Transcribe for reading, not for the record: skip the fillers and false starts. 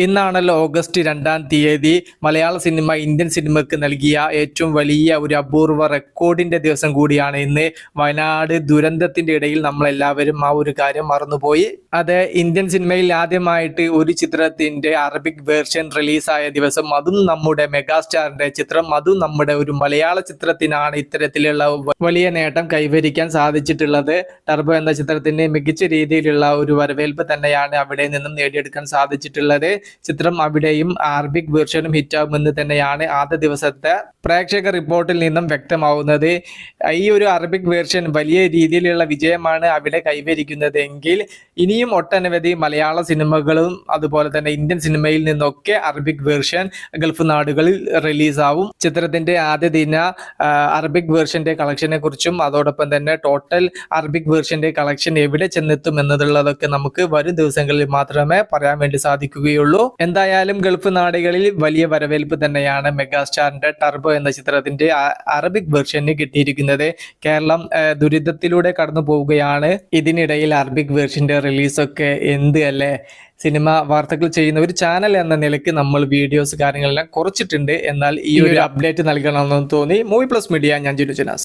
ഇന്നാണല്ലോ August 2-ാം തീയതി മലയാള cinema Indian സിനിമയ്ക്ക് നൽകിയ ഏറ്റവും വലിയ ഒരു അപൂർവ റെക്കോർഡിന്റെ ദിവസം കൂടിയാണ് ഇന്ന്. വയനാട് ദുരന്തത്തിന്റെ ഇടയിൽ നമ്മളെല്ലാവരും ആ ഒരു കാര്യം മറന്നുപോയി. അത് ഇന്ത്യൻ സിനിമയിൽ ആദ്യമായിട്ട് ഒരു ചിത്രത്തിന്റെ അറബിക് വേർഷൻ റിലീസായ ദിവസം, അതും നമ്മുടെ മെഗാസ്റ്റാറിന്റെ ചിത്രം, അതും നമ്മുടെ ഒരു മലയാള ചിത്രത്തിനാണ് ഇത്തരത്തിലുള്ള വലിയ നേട്ടം കൈവരിക്കാൻ സാധിച്ചിട്ടുള്ളത്. ടർബോ എന്ന ചിത്രത്തിന് മികച്ച രീതിയിലുള്ള ഒരു വരവേൽപ്പ് തന്നെയാണ് അവിടെ നിന്നും നേടിയെടുക്കാൻ സാധിച്ചിട്ടുള്ളത്. ചിത്രം അവിടെയും അറബിക് വേർഷനും ഹിറ്റാകുമെന്ന് തന്നെയാണ് ആദ്യ ദിവസത്തെ പ്രേക്ഷക റിപ്പോർട്ടിൽ നിന്നും വ്യക്തമാവുന്നത്. ഈ ഒരു അറബിക് വേർഷൻ വലിയ രീതിയിലുള്ള വിജയമാണ് അവിടെ കൈവരിക്കുന്നത് എങ്കിൽ ഇനിയും ഒട്ടനവധി മലയാള സിനിമകളും അതുപോലെ തന്നെ ഇന്ത്യൻ സിനിമയിൽ നിന്നൊക്കെ അറബിക് വേർഷൻ ഗൾഫ് നാടുകളിൽ റിലീസാവും. ചിത്രത്തിന്റെ ആദ്യ ദിന അറബിക് വേർഷന്റെ കളക്ഷനെ കുറിച്ചും അതോടൊപ്പം തന്നെ ടോട്ടൽ അറബിക് വേർഷന്റെ കളക്ഷൻ എവിടെ ചെന്നെത്തും എന്നതുള്ളതൊക്കെ നമുക്ക് വരും ദിവസങ്ങളിൽ മാത്രമേ പറയാൻ വേണ്ടി സാധിക്കുകയുള്ളൂ. എന്തായാലും ഗൾഫ് നാടുകളിൽ വലിയ വരവേൽപ്പ് തന്നെയാണ് മെഗാസ്റ്റാറിന്റെ ടർബോ എന്ന ചിത്രത്തിന്റെ അറബിക് വേർഷന് കിട്ടിയിരിക്കുന്നത്. കേരളം ദുരിതത്തിലൂടെ കടന്നു പോവുകയാണ്. ഇതിനിടയിൽ അറബിക് വേർഷന്റെ റിലീസൊക്കെ എന്ത് അല്ലേ. സിനിമ വാർത്തകൾ ചെയ്യുന്ന ഒരു ചാനൽ എന്ന നിലയ്ക്ക് നമ്മൾ വീഡിയോസ് കാര്യങ്ങളെല്ലാം കുറച്ചിട്ടുണ്ട്. എന്നാൽ ഈ ഒരു അപ്ഡേറ്റ് നൽകണമെന്ന് തോന്നി. മൂവി പ്ലസ് മീഡിയ, ഞാൻ ജിനു ജനാസ്.